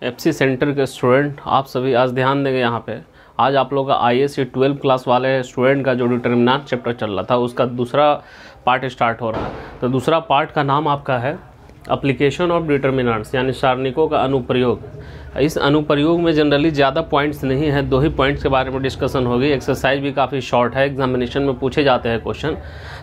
FC centre के student आप सभी आज ध्यान देंगे यहाँ पे। आज आप लोगों का आईएएस 12 क्लास वाले स्टूडेंट का जो डिटरमिनेंट चैप्टर चल रहा था उसका दूसरा पार्ट स्टार्ट हो रहा है। तो दूसरा पार्ट का नाम आपका है एप्लीकेशन ऑफ डिटरमिनेंट्स, यानी सारणिकों का अनुप्रयोग। इस अनुप्रयोग में जनरली ज़्यादा पॉइंट्स नहीं है, 2 ही पॉइंट्स के बारे में डिस्कशन होगी। एक्सरसाइज भी काफ़ी शॉर्ट है, एग्जामिनेशन में पूछे जाते हैं क्वेश्चन।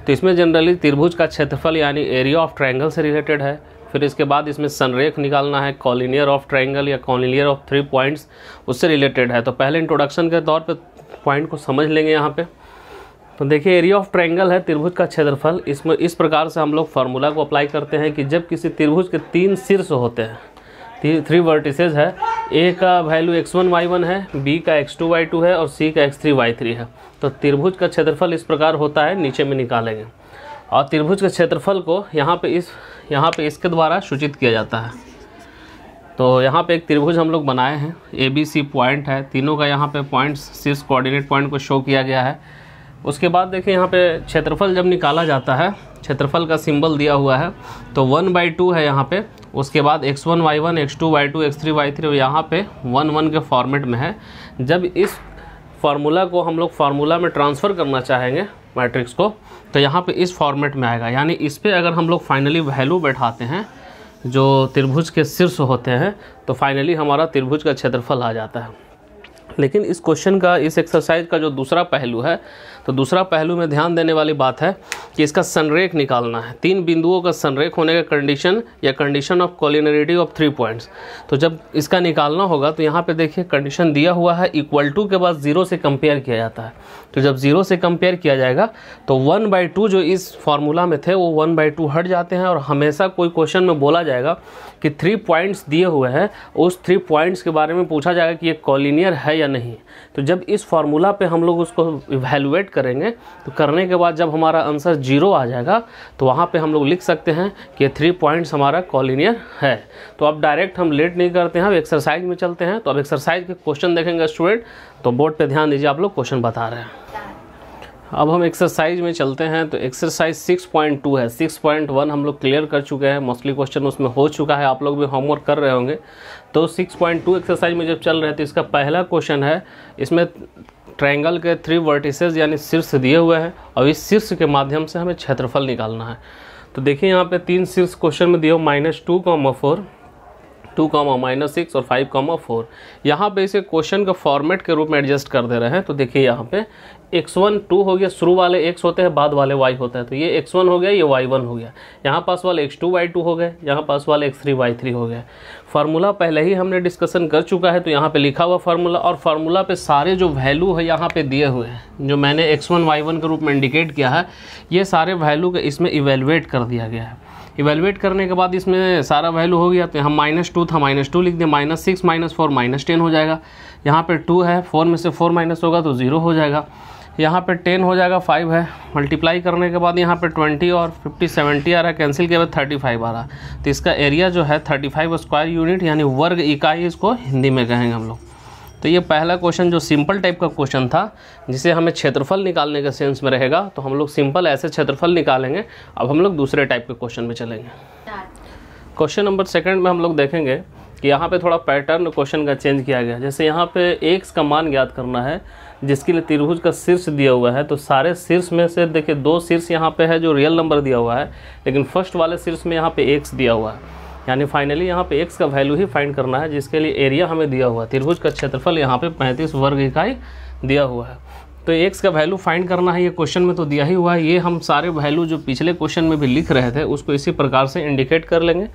तो इसमें जनरली त्रिभुज का क्षेत्रफल यानी एरिया ऑफ ट्रायंगल से रिलेटेड है। फिर इसके बाद इसमें संरेख निकालना है, कॉलिनियर ऑफ ट्रायंगल या कॉलिनियर ऑफ 3 पॉइंट्स, उससे रिलेटेड है। तो पहले इंट्रोडक्शन के तौर पे पॉइंट को समझ लेंगे यहाँ पे। तो देखिए, एरिया ऑफ ट्रायंगल है त्रिभुज का क्षेत्रफल। इसमें इस प्रकार से हम लोग फार्मूला को अप्लाई करते हैं कि जब किसी त्रिभुज के 3 शीर्ष होते हैं, 3 वर्टिसेज है, ए का वैल्यू x1 y1 है, बी का x2 y2 है और सी का x3 y3 है, तो त्रिभुज का क्षेत्रफल इस प्रकार होता है, नीचे में निकालेंगे। और त्रिभुज के क्षेत्रफल को यहाँ पे इसके द्वारा सूचित किया जाता है। तो यहाँ पे एक त्रिभुज हम लोग बनाए हैं, ABC पॉइंट है, तीनों का यहाँ पे पॉइंट्स शीर्ष कोऑर्डिनेट पॉइंट को शो किया गया है। उसके बाद देखिए यहाँ पे क्षेत्रफल जब निकाला जाता है, क्षेत्रफल का सिंबल दिया हुआ है, तो 1/2 है यहाँ पे। उसके बाद x1 y1, x2 y2, x3 y3 और यहाँ पे 1 के फॉर्मेट में है। जब इस फार्मूला को हम लोग फार्मूला में ट्रांसफ़र करना चाहेंगे मैट्रिक्स को, तो यहाँ पे इस फॉर्मेट में आएगा। यानी इस पे अगर हम लोग फाइनली वैल्यू बैठाते हैं जो त्रिभुज के शीर्ष होते हैं, तो फाइनली हमारा त्रिभुज का क्षेत्रफल आ जाता है। लेकिन इस क्वेश्चन का, इस एक्सरसाइज का जो दूसरा पहलू है, तो दूसरा पहलू में ध्यान देने वाली बात है कि इसका संरेख निकालना है। 3 बिंदुओं का संरेख होने का कंडीशन या condition of collinearity of 3 points. तो जब इसका निकालना होगा तो यहाँ पे देखिए कंडीशन दिया हुआ है, इक्वल टू के बाद 0 से कंपेयर किया जाता है। तो जब 0 से कंपेयर किया जाएगा तो 1/2 जो इस फार्मूला में थे वो 1/2 हट जाते हैं। और हमेशा कोई क्वेश्चन में बोला जाएगा कि 3 पॉइंट्स दिए हुए हैं, उस 3 पॉइंट्स के बारे में पूछा जाएगा कि ये कॉलिनियर है या नहीं। तो जब इस फार्मूला पे हम लोग उसको इवैल्यूएट करेंगे, तो करने के बाद जब हमारा आंसर 0 आ जाएगा तो वहाँ पे हम लोग लिख सकते हैं कि 3 पॉइंट्स हमारा कॉलिनियर है। तो अब डायरेक्ट हम लेट नहीं करते हैं, अब एक्सरसाइज में चलते हैं। तो अब एक्सरसाइज के क्वेश्चन देखेंगे स्टूडेंट, तो बोर्ड पे ध्यान दीजिए, आप लोग क्वेश्चन बता रहे हैं। अब हम एक्सरसाइज में चलते हैं। तो एक्सरसाइज 6.2 है, 6.1 हम लोग क्लियर कर चुके हैं, मोस्टली क्वेश्चन उसमें हो चुका है, आप लोग भी होमवर्क कर रहे होंगे। तो 6.2 एक्सरसाइज में जब चल रहे थे, तो इसका पहला क्वेश्चन है, इसमें ट्रायंगल के 3 वर्टिसेस यानी शीर्ष दिए हुए हैं और इस शीर्ष के माध्यम से हमें क्षेत्रफल निकालना है। तो देखिए यहाँ पे 3 शीर्ष क्वेश्चन में दिए -2, 4, 2, -6 और 5, 4। यहाँ पे इसे क्वेश्चन का फॉर्मेट के रूप में एडजस्ट कर दे रहे हैं। तो देखिए यहाँ पे x1 2 हो गया, शुरू वाले x होते हैं, बाद वाले y होता है। तो ये x1 हो गया, ये y1 हो गया। यहाँ पास वाले x2 y2 हो गए, यहाँ पास वाले x3 y3 हो गए। फार्मूला पहले ही हमने डिस्कशन कर चुका है, तो यहाँ पे लिखा हुआ फार्मूला, और फार्मूला पे सारे जो वैल्यू है यहाँ पे दिए हुए हैं, जो मैंने x1 y1 के रूप में इंडिकेट किया है, ये सारे वैल्यू के इसमें इवेलुएट कर दिया गया है। इवेलुएट करने के बाद इसमें सारा वैल्यू हो गया। तो यहाँ -2 था, -2 लिख दिया, -6, -4, -10 हो जाएगा। यहाँ पे 2 है, 4 में से 4 माइनस होगा तो 0 हो जाएगा। यहाँ पे 10 हो जाएगा, 5 है, मल्टीप्लाई करने के बाद यहाँ पे 20 और 50 70 आ रहा है, कैंसिल के बाद 35 आ रहा है। तो इसका एरिया जो है 35 स्क्वायर यूनिट यानी वर्ग इकाई, इसको हिंदी में कहेंगे हम लोग। तो ये पहला क्वेश्चन जो सिंपल टाइप का क्वेश्चन था, जिसे हमें क्षेत्रफल निकालने के सेंस में रहेगा, तो हम लोग सिंपल ऐसे क्षेत्रफल निकालेंगे। अब हम लोग दूसरे टाइप के क्वेश्चन में चलेंगे। क्वेश्चन नंबर 2 में हम लोग देखेंगे कि यहाँ पे थोड़ा पैटर्न क्वेश्चन का चेंज किया गया। जैसे यहाँ पे x का मान ज्ञात करना है, जिसके लिए त्रिभुज का शीर्ष दिया हुआ है। तो सारे शीर्ष में से देखिए 2 शीर्ष यहाँ पे है जो रियल नंबर दिया हुआ है, लेकिन फर्स्ट वाले शीर्ष में यहाँ पे x दिया हुआ है। यानी फाइनली यहाँ पे x का वैल्यू ही फाइंड करना है, जिसके लिए एरिया हमें दिया हुआ है। त्रिभुज का क्षेत्रफल यहाँ पे 35 वर्ग इकाई दिया हुआ है। तो x का वैल्यू फाइंड करना है, ये क्वेश्चन में तो दिया ही हुआ है। ये हम सारे वैल्यू जो पिछले क्वेश्चन में भी लिख रहे थे, उसको इसी प्रकार से इंडिकेट कर लेंगे।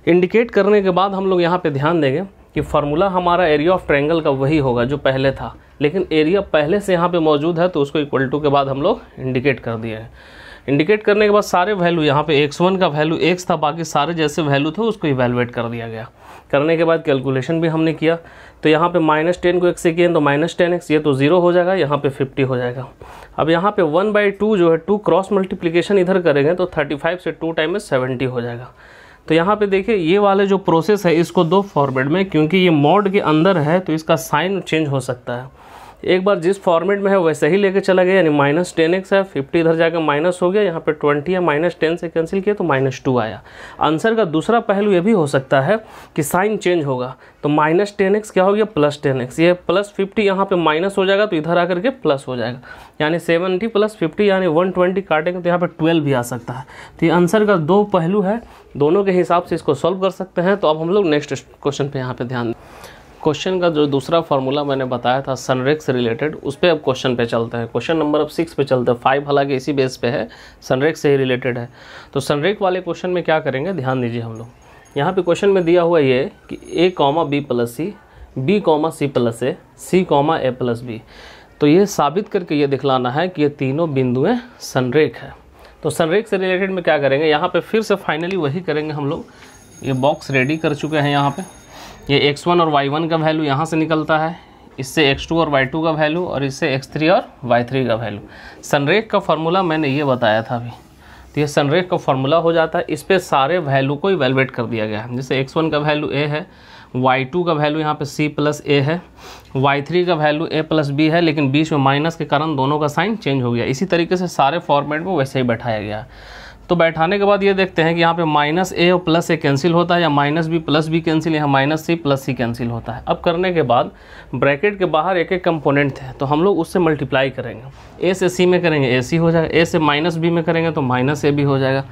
इंडिकेट करने के बाद हम लोग यहाँ पे ध्यान देंगे कि फार्मूला हमारा एरिया ऑफ ट्रायंगल का वही होगा जो पहले था, लेकिन एरिया पहले से यहाँ पे मौजूद है, तो उसको इक्वल टू के बाद हम लोग इंडिकेट कर दिए हैं। इंडिकेट करने के बाद सारे वैल्यू, यहाँ पे x1 का वैल्यू x था, बाकी सारे जैसे वैल्यू थे उसको इवैल्यूएट कर दिया गया। करने के बाद कैलकुलेशन भी हमने किया। तो यहाँ पे -10 को x से किए तो -10x, ये तो 0 हो जाएगा, यहाँ पे 50 हो जाएगा। अब यहाँ पे 1/2 जो है, 2 क्रॉस मल्टीप्लिकेशन इधर करेंगे तो 35 से 2 टाइम में 70 हो जाएगा। तो यहाँ पे देखिए ये वाले जो प्रोसेस है, इसको 2 फॉर्मेट में, क्योंकि ये मॉड के अंदर है तो इसका साइन चेंज हो सकता है। एक बार जिस फॉर्मेट में है वैसे ही लेके चला गया, यानी -10x है, 50 इधर जाकर माइनस हो गया, यहाँ पे 20 है, -10 से कैंसिल किया तो -2 आया। आंसर का दूसरा पहलू ये भी हो सकता है कि साइन चेंज होगा, तो -10x क्या हो गया +10x, ये +50 यहाँ पे माइनस हो जाएगा तो इधर आकर के प्लस हो जाएगा, यानी 70 + 50 यानी 120 काटेंगे तो यहाँ पे 12 भी आ सकता है। तो ये आंसर का दो पहलू है, दोनों के हिसाब से इसको सॉल्व कर सकते हैं। तो अब हम लोग नेक्स्ट क्वेश्चन पे यहाँ पे ध्यान दें। क्वेश्चन का जो दूसरा फार्मूला मैंने बताया था सनरेक से रिलेटेड, उस पर अब क्वेश्चन पे चलते हैं। क्वेश्चन नंबर अब 6 पे चलते हैं, 5 हालांकि इसी बेस पे है, सनरेक से ही रिलेटेड है। तो सनरेक वाले क्वेश्चन में क्या करेंगे, ध्यान दीजिए हम लोग। यहाँ पे क्वेश्चन में दिया हुआ ये कि A, B + C, B, C + A, C, A + B। तो ये साबित करके ये दिखलाना है कि ये तीनों बिंदुएँ सनरेक है। तो सनरेक से रिलेटेड में क्या करेंगे, यहाँ पे फिर से फाइनली वही करेंगे हम लोग। ये बॉक्स रेडी कर चुके हैं, यहाँ पे ये x1 और y1 का वैल्यू यहाँ से निकलता है, इससे x2 और y2 का वैल्यू, और इससे x3 और y3 का वैल्यू। सनरेक का फार्मूला मैंने ये बताया था अभी, तो ये सनरेक का फार्मूला हो जाता है। इस पे सारे वैल्यू को इवैल्यूएट कर दिया गया है। जैसे x1 का वैल्यू a है, y2 का वैल्यू यहाँ पे c + a है, y3 का वैल्यू a + b है, लेकिन बीच में माइनस के कारण दोनों का साइन चेंज हो गया। इसी तरीके से सारे फॉर्मेट में वैसे ही बैठाया गया। तो बैठाने के बाद ये देखते हैं कि यहाँ पे -a और +a कैंसिल होता है, या -b + b कैंसिल, यहाँ -c + c कैंसिल होता है। अब करने के बाद ब्रैकेट के बाहर एक एक कंपोनेंट थे, तो हम लोग उससे मल्टीप्लाई करेंगे। a से c में करेंगे ac हो जाएगा, a से -b में करेंगे तो -ab हो जाएगा,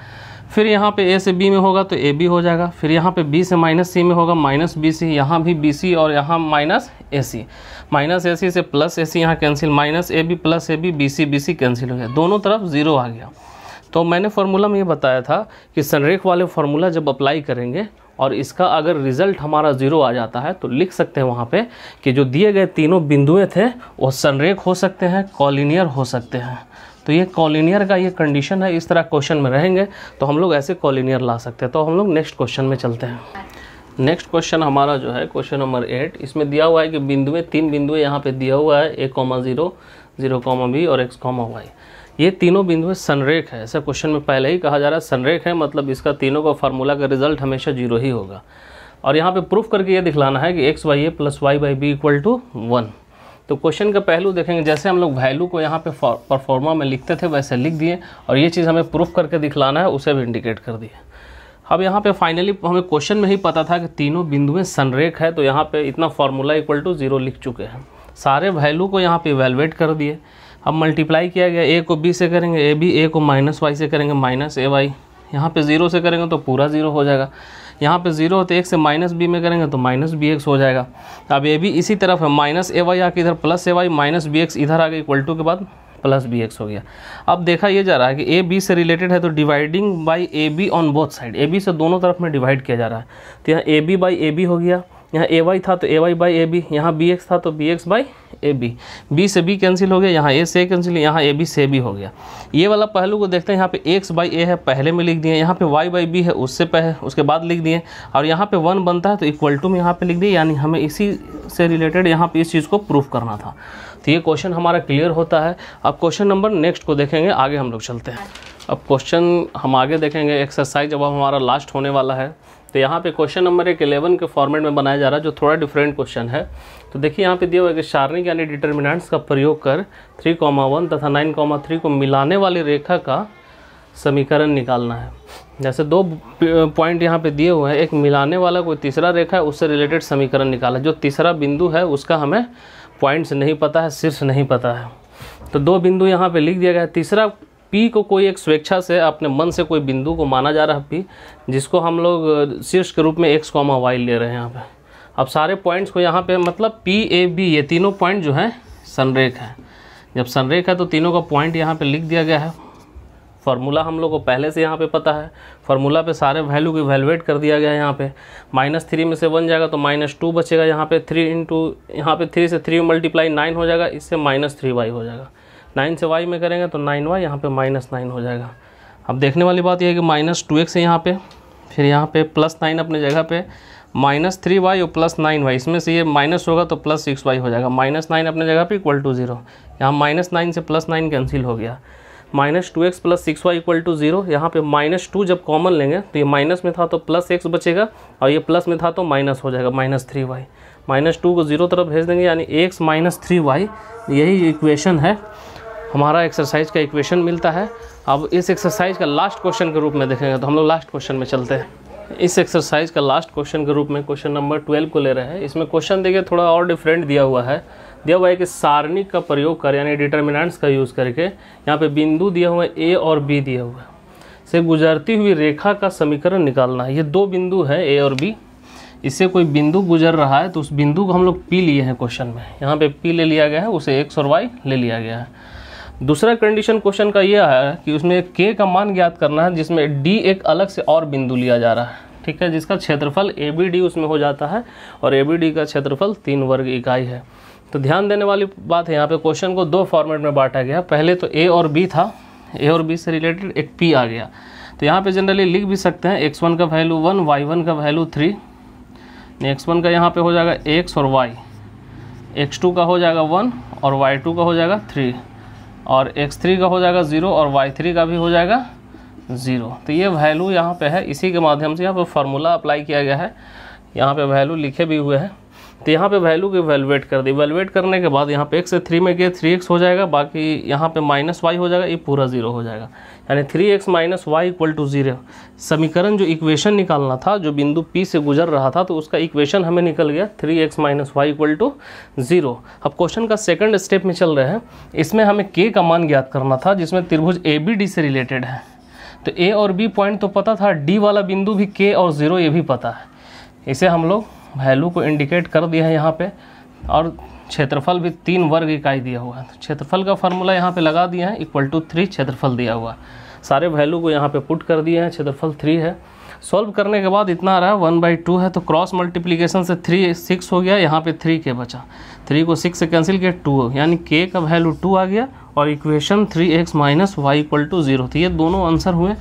फिर यहाँ पे a से b में होगा तो ab हो जाएगा, फिर यहाँ पे b से -c में होगा -bc, यहाँ भी bc और यहाँ -ac, -ac से +ac यहाँ cancel, -ab + ab, bc cancel हो गया, दोनों तरफ 0 आ गया। तो मैंने फार्मूला में ये बताया था कि सनरेक वाले फार्मूला जब अप्लाई करेंगे और इसका अगर रिज़ल्ट हमारा 0 आ जाता है तो लिख सकते हैं वहाँ पे कि जो दिए गए तीनों बिंदुएं थे वो सनरेक हो सकते हैं, कॉलिनियर हो सकते हैं। तो ये कॉलिनियर का ये कंडीशन है, इस तरह क्वेश्चन में रहेंगे तो हम लोग ऐसे कॉलिनियर ला सकते हैं। तो हम लोग नेक्स्ट क्वेश्चन में चलते हैं। नेक्स्ट क्वेश्चन हमारा जो है क्वेश्चन नंबर 8, इसमें दिया हुआ है कि बिंदुएं, 3 बिंदुएं यहाँ पे दिया हुआ है, a, 0, 0, b और x, y। ये तीनों बिंदुएं सनरेक है। ऐसा क्वेश्चन में पहले ही कहा जा रहा है सनरेक है, मतलब इसका तीनों का फार्मूला का रिजल्ट हमेशा 0 ही होगा। और यहाँ पे प्रूफ करके ये दिखलाना है कि xy + y/b = 1। तो क्वेश्चन का पहलू देखेंगे, जैसे हम लोग वैल्यू को यहाँ पे परफॉर्मा में लिखते थे वैसे लिख दिए, और ये चीज़ हमें प्रूफ करके दिखलाना है उसे भी इंडिकेट कर दिए। अब यहाँ पे फाइनली हमें क्वेश्चन में ही पता था कि तीनों बिंदुएं सनरेक है, तो यहाँ पे इतना फार्मूला = 0 लिख चुके हैं। सारे वैल्यू को यहाँ पे इवैल्यूएट कर दिए। अब मल्टीप्लाई किया गया, a को b से करेंगे ab, a को -y से करेंगे -ay, यहाँ पे 0 से करेंगे तो पूरा 0 हो जाएगा, यहाँ पे 0 होते एक से -b में करेंगे तो -bx हो जाएगा। अब ab इसी तरफ है, -ay आके इधर +ay, -bx इधर आ गया, इक्वल टू के बाद +bx हो गया। अब देखा ये जा रहा है कि a b से रिलेटेड है तो dividing by ab on both side, ab से दोनों तरफ में डिवाइड किया जा रहा है। तो यहाँ ab/ab हो गया, यहाँ ay था तो ay/ab, यहाँ bx था तो bx/ab, b से b कैंसिल हो गया, यहाँ a से कैंसिल, यहाँ ab से b हो गया। ये वाला पहलू को देखते हैं, यहाँ पे x/a है पहले में लिख दिए, यहाँ पे y/b है उसके बाद लिख दिए, और यहाँ पे 1 बनता है तो इक्वल टू में यहाँ पे लिख दिए, यानी हमें इसी से रिलेटेड यहाँ पे इस चीज़ को प्रूफ करना था। तो ये क्वेश्चन हमारा क्लियर होता है। अब क्वेश्चन नंबर नेक्स्ट को देखेंगे, आगे हम लोग चलते हैं। अब क्वेश्चन हम आगे देखेंगे, एक्सरसाइज अब हमारा लास्ट होने वाला है। तो यहाँ पे क्वेश्चन नंबर 11 के फॉर्मेट में बनाया जा रहा है, जो थोड़ा डिफरेंट क्वेश्चन है। तो देखिए यहाँ पे दिया हुआ है कि सारणिक यानी डिटर्मिनेंट्स का प्रयोग कर 3,1 तथा 9,3 को मिलाने वाली रेखा का समीकरण निकालना है। जैसे 2 पॉइंट यहाँ पे दिए हुए हैं, एक मिलाने वाला कोई तीसरा रेखा है, उससे रिलेटेड समीकरण निकाला। जो तीसरा बिंदु है उसका हमें पॉइंट्स नहीं पता है, शीर्ष नहीं पता है। तो 2 बिंदु यहाँ पे लिख दिया गया है। तीसरा P को कोई एक स्वेच्छा से अपने मन से कोई बिंदु को माना जा रहा है P, जिसको हम लोग शीर्ष के रूप में x, y ले रहे हैं यहाँ पे। अब सारे पॉइंट्स को यहाँ पे मतलब P, A, B ये तीनों पॉइंट जो हैं सनरेख है। जब सनरेख है तो तीनों का पॉइंट यहाँ पे लिख दिया गया है। फार्मूला हम लोग को पहले से यहाँ पे पता है, फार्मूला पे सारे वैल्यू को इवैल्यूएट कर दिया गया है। यहाँ पे -3 में से 1 जाएगा तो -2 बचेगा, यहाँ पे 3 इंटू यहाँ पे 3 से 3 मल्टीप्लाई 9 हो जाएगा, इससे -3y हो जाएगा। 9 से y में करेंगे तो 9y, यहाँ पे -9 हो जाएगा। अब देखने वाली बात यह है कि -2x है यहाँ पे, फिर यहाँ पे +9 अपने जगह पे, -3y और +9y, इसमें से ये माइनस होगा तो +6y हो जाएगा। -9 अपने जगह पे =0, यहाँ -9 से +9 कैंसिल हो गया। -2x + 6y = 0। यहाँ पे -2 जब कॉमन लेंगे तो ये माइनस में था तो +x बचेगा और ये प्लस में था तो माइनस हो जाएगा -3y। -2 को 0 तरफ भेज देंगे यानी x - 3y। यही इक्वेशन है हमारा, एक्सरसाइज का इक्वेशन मिलता है। अब इस एक्सरसाइज का लास्ट क्वेश्चन के रूप में देखेंगे तो हम लोग लास्ट क्वेश्चन में चलते हैं। इस एक्सरसाइज का लास्ट क्वेश्चन के रूप में क्वेश्चन नंबर 12 को ले रहे हैं। इसमें क्वेश्चन देखिए थोड़ा और डिफरेंट दिया हुआ है कि सारणी का प्रयोग कर यानी डिटर्मिनेंट्स का यूज़ करके यहाँ पे बिंदु दिया हुआ है ए और बी दिया हुआ है, से गुजरती हुई रेखा का समीकरण निकालना है। ये दो बिंदु है ए और बी, इससे कोई बिंदु गुजर रहा है तो उस बिंदु को हम लोग पी लिए हैं क्वेश्चन में, यहाँ पे पी ले लिया गया है, उसे एक्स और वाई ले लिया गया है। दूसरा कंडीशन क्वेश्चन का यह है कि उसमें k का मान ज्ञात करना है जिसमें d एक अलग से और बिंदु लिया जा रहा है, ठीक है, जिसका क्षेत्रफल ABD उसमें हो जाता है और ABD का क्षेत्रफल 3 वर्ग इकाई है। तो ध्यान देने वाली बात है, यहाँ पे क्वेश्चन को दो फॉर्मेट में बांटा गया। पहले तो A और B था, A और B से रिलेटेड एक P आ गया, तो यहाँ पे जनरली लिख भी सकते हैं x1 का वैल्यू 1, y1 का वैल्यू 3, x1 का यहाँ पे हो जाएगा x और y, x2 का हो जाएगा 1 और y2 का हो जाएगा 3 और x3 का हो जाएगा 0 और y3 का भी हो जाएगा 0। तो ये वैल्यू यहाँ पे है, इसी के माध्यम से यहाँ पे फार्मूला अप्लाई किया गया है, यहाँ पे वैल्यू लिखे भी हुए हैं। तो यहाँ पे वैल्यू को इवैल्यूएट कर दी, इवैल्यूएट करने के बाद यहाँ पे x से 3 में गए 3x हो जाएगा, बाकी यहाँ पे -y हो जाएगा, ये पूरा 0 हो जाएगा, यानी 3x - y = 0। समीकरण जो इक्वेशन निकालना था, जो बिंदु P से गुजर रहा था, तो उसका इक्वेशन हमें निकल गया 3x - y = 0। अब क्वेश्चन का सेकंड स्टेप में चल रहे हैं, इसमें हमें k का मान ज्ञात करना था जिसमें त्रिभुज ABD से रिलेटेड है। तो A और B पॉइंट तो पता था, D वाला बिंदु भी k और 0 ये भी पता है, इसे हम लोग वैल्यू को इंडिकेट कर दिया है यहाँ पे। और क्षेत्रफल भी 3 वर्ग इकाई दिया हुआ है, तो क्षेत्रफल का फार्मूला यहाँ पे लगा दिया है =3 क्षेत्रफल दिया हुआ। सारे वैल्यू को यहाँ पे पुट कर दिए हैं, क्षेत्रफल 3 है। सॉल्व करने के बाद इतना आ रहा है 1/2 है, तो क्रॉस मल्टीप्लिकेशन से 3 6 हो गया, यहाँ पे 3 के बचा, 3 को 6 से कैंसिल किया 2, यानी k का वैल्यू 2 आ गया और इक्वेशन 3x - y = 0। तो ये दोनों आंसर हुए।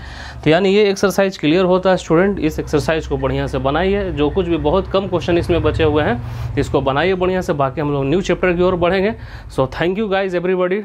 तो यानी ये एक्सरसाइज क्लियर होता है स्टूडेंट। इस एक्सरसाइज को बढ़िया से बनाइए, जो कुछ भी बहुत कम क्वेश्चन इसमें बचे हुए हैं इसको बनाइए बढ़िया से, बाकी हम लोग न्यू चैप्टर की ओर बढ़ेंगे। So thank you guys everybody.